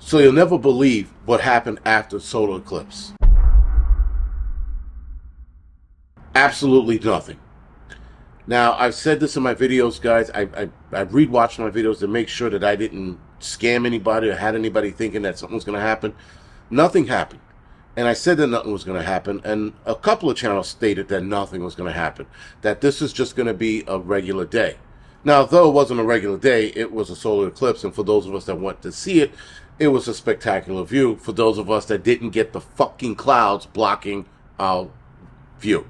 So you'll never believe what happened after solar eclipse. Absolutely nothing. Now, I've said this in my videos, guys. I rewatched my videos to make sure that I didn't scam anybody or had anybody thinking that something was going to happen. Nothing happened. And I said that nothing was going to happen. And a couple of channels stated that nothing was going to happen. That this is just going to be a regular day. Now, though it wasn't a regular day, it was a solar eclipse. And for those of us that went to see it, it was a spectacular view. For those of us that didn't get the fucking clouds blocking our view.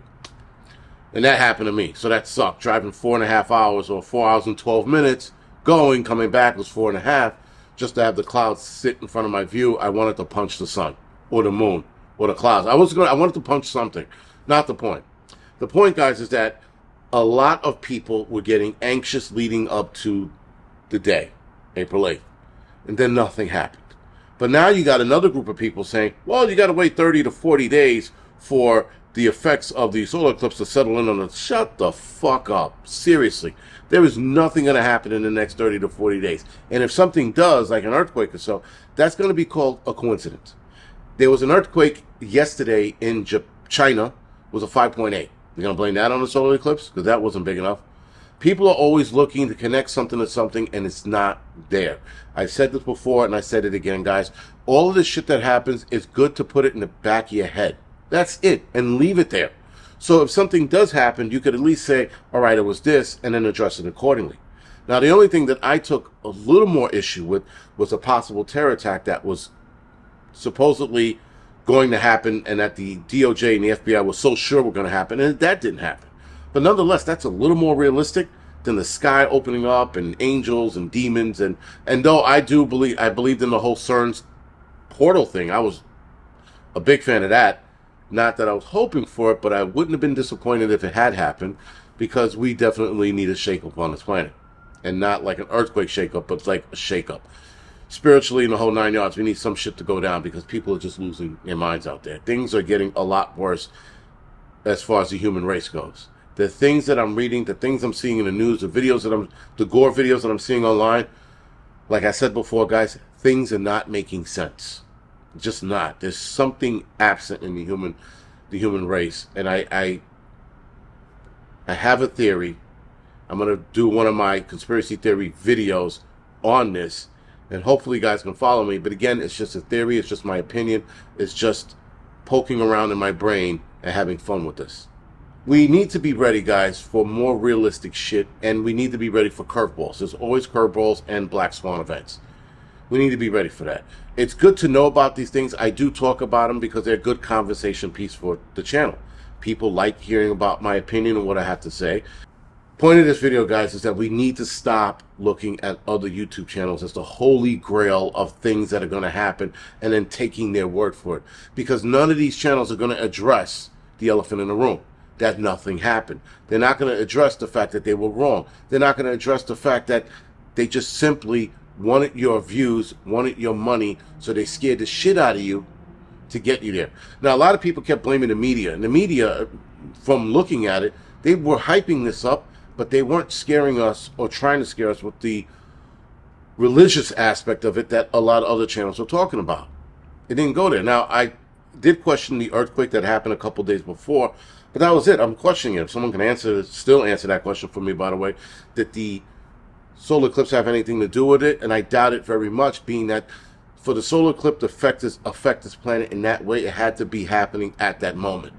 And that happened to me. So that sucked. Driving 4.5 hours or 4 hours and 12 minutes, coming back was 4.5. Just to have the clouds sit in front of my view, I wanted to punch the sun or the moon or the clouds. I wanted to punch something. Not the point. The point, guys, is that a lot of people were getting anxious leading up to the day, April 8th. And then nothing happened. But now you got another group of people saying, well, you got to wait 30 to 40 days for the effects of the solar eclipse to settle in on us. Shut the fuck up. Seriously. There is nothing going to happen in the next 30 to 40 days. And if something does, like an earthquake or so, that's going to be called a coincidence. There was an earthquake yesterday in China. It was a 5.8. You're going to blame that on the solar eclipse? Because that wasn't big enough. People are always looking to connect something to something, and it's not there. I said this before, and I said it again, guys. All of this shit that happens is good to put it in the back of your head. That's it, and leave it there. So if something does happen, you could at least say, all right, it was this, and then address it accordingly. Now, the only thing that I took a little more issue with was a possible terror attack that was supposedly going to happen, and that the DOJ and the FBI were so sure were going to happen, and that didn't happen. But nonetheless, that's a little more realistic than the sky opening up and angels and demons. And though I believed in the whole CERN's portal thing. I was a big fan of that. Not that I was hoping for it, but I wouldn't have been disappointed if it had happened, because we definitely need a shakeup on this planet. And not like an earthquake shakeup, but like a shakeup. Spiritually, in the whole 9 yards, we need some shit to go down, because people are just losing their minds out there. Things are getting a lot worse as far as the human race goes. The things that I'm reading, the things I'm seeing in the news, the gore videos that I'm seeing online, like I said before, guys, things are not making sense. Just not. There's something absent in the human race. And I have a theory. I'm going to do one of my conspiracy theory videos on this, and hopefully you guys can follow me. But again, it's just a theory. It's just my opinion. It's just poking around in my brain and having fun with this. We need to be ready, guys, for more realistic shit, and we need to be ready for curveballs. There's always curveballs and black swan events. We need to be ready for that. It's good to know about these things. I do talk about them because they're a good conversation piece for the channel. People like hearing about my opinion and what I have to say. Point of this video, guys, is that we need to stop looking at other YouTube channels as the holy grail of things that are going to happen and then taking their word for it. Because none of these channels are going to address the elephant in the room. That nothing happened. They're not going to address the fact that they were wrong. They're not going to address the fact that they just simply wanted your views, wanted your money, so they scared the shit out of you to get you there. Now, a lot of people kept blaming the media. And the media, from looking at it, they were hyping this up, but they weren't scaring us or trying to scare us with the religious aspect of it that a lot of other channels were talking about. It didn't go there. Now, I did question the earthquake that happened a couple days before, but that was it. I'm questioning it. If someone can still answer that question for me, by the way, did the solar eclipse have anything to do with it? And I doubt it very much, being that for the solar eclipse to affect this planet in that way, it had to be happening at that moment.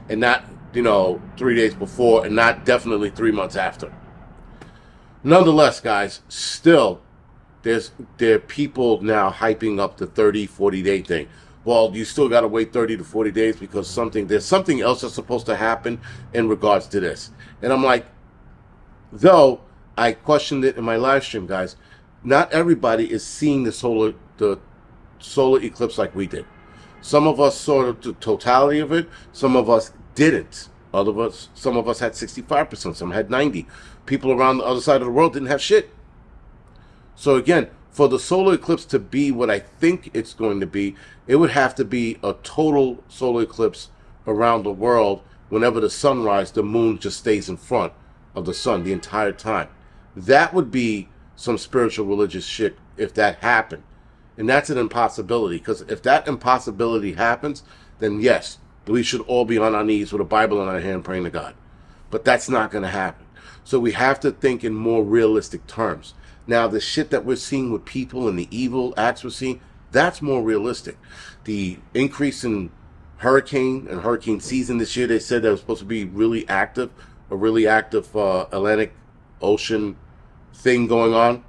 And not, 3 days before, and not definitely 3 months after. Nonetheless, guys, still, there are people now hyping up the 30, 40-day thing. Well, you still got to wait 30 to 40 days because there's something else that's supposed to happen in regards to this. And I'm like, though I questioned it in my live stream, guys, not everybody is seeing the solar eclipse like we did. Some of us saw the totality of it. Some of us didn't. Some of us had 65%. Some had 90%. People around the other side of the world didn't have shit. So again, for the solar eclipse to be what I think it's going to be, it would have to be a total solar eclipse around the world. Whenever the sun rises, the moon just stays in front of the sun the entire time. That would be some spiritual religious shit if that happened. And that's an impossibility, because if that impossibility happens, then yes, we should all be on our knees with a Bible in our hand praying to God. But that's not going to happen. So we have to think in more realistic terms. Now, the shit that we're seeing with people and the evil acts we're seeing, that's more realistic. The increase in hurricane season this year, they said that was supposed to be really active, a really active Atlantic Ocean thing going on.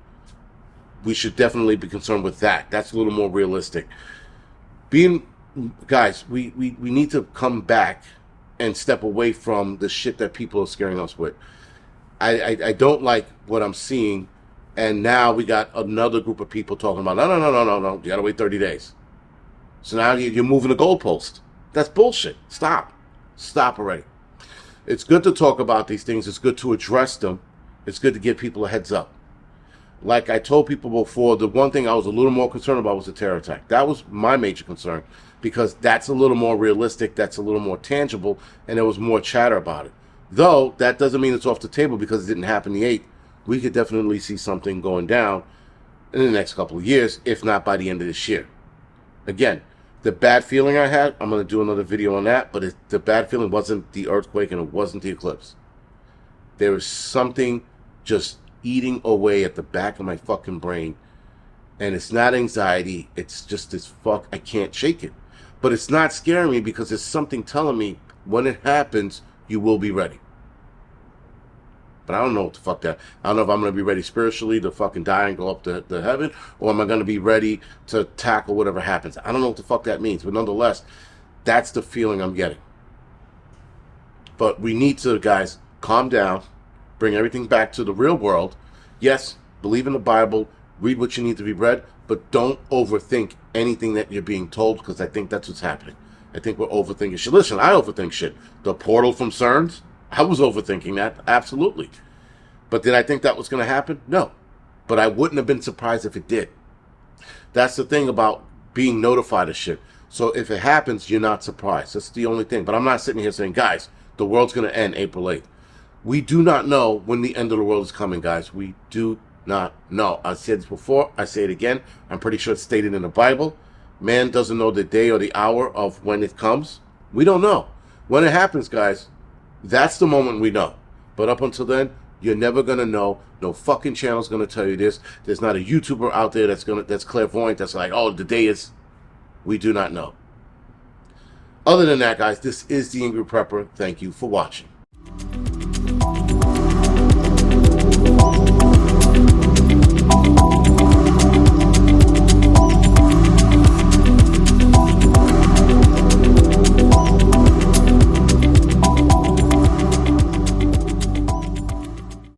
We should definitely be concerned with that. That's a little more realistic. Guys, we need to come back and step away from the shit that people are scaring us with. I don't like what I'm seeing, and now we got another group of people talking about, no, you gotta wait 30 days. So now you're moving the goalpost. That's bullshit. Stop already. It's good to talk about these things. It's good to address them. It's good to give people a heads up. Like I told people before, the one thing I was a little more concerned about was the terror attack. That was my major concern, because that's a little more realistic, that's a little more tangible, and there was more chatter about it. Though, that doesn't mean it's off the table because it didn't happen the 8th. We could definitely see something going down in the next couple of years, if not by the end of this year. Again, the bad feeling I had, I'm going to do another video on that, but the bad feeling wasn't the earthquake and it wasn't the eclipse. There was something just eating away at the back of my fucking brain, and it's not anxiety, it's just this I can't shake it. But it's not scaring me because there's something telling me when it happens, you will be ready. But I don't know what the fuck that. I don't know if I'm going to be ready spiritually to fucking die and go up to heaven, or am I going to be ready to tackle whatever happens. I don't know what the fuck that means, but nonetheless, that's the feeling I'm getting. But we need to, guys, calm down, bring everything back to the real world. Yes, believe in the Bible, read what you need to be read, but don't overthink anything that you're being told, because I think that's what's happening. I think we're overthinking shit. Listen, I overthink shit. The portal from CERN, I was overthinking that, absolutely. But did I think that was going to happen? No. But I wouldn't have been surprised if it did. That's the thing about being notified of shit. So if it happens, you're not surprised. That's the only thing. But I'm not sitting here saying, guys, the world's going to end April 8th. We do not know when the end of the world is coming, guys. We do not know. I said this before. I say it again. I'm pretty sure it's stated in the Bible. Man doesn't know the day or the hour of when it comes. We don't know. When it happens, guys, that's the moment we know. But up until then, you're never going to know. No fucking channel's going to tell you this. There's not a YouTuber out there that's clairvoyant, that's like, oh, the day is... We do not know. Other than that, guys, this is the Angry Prepper. Thank you for watching.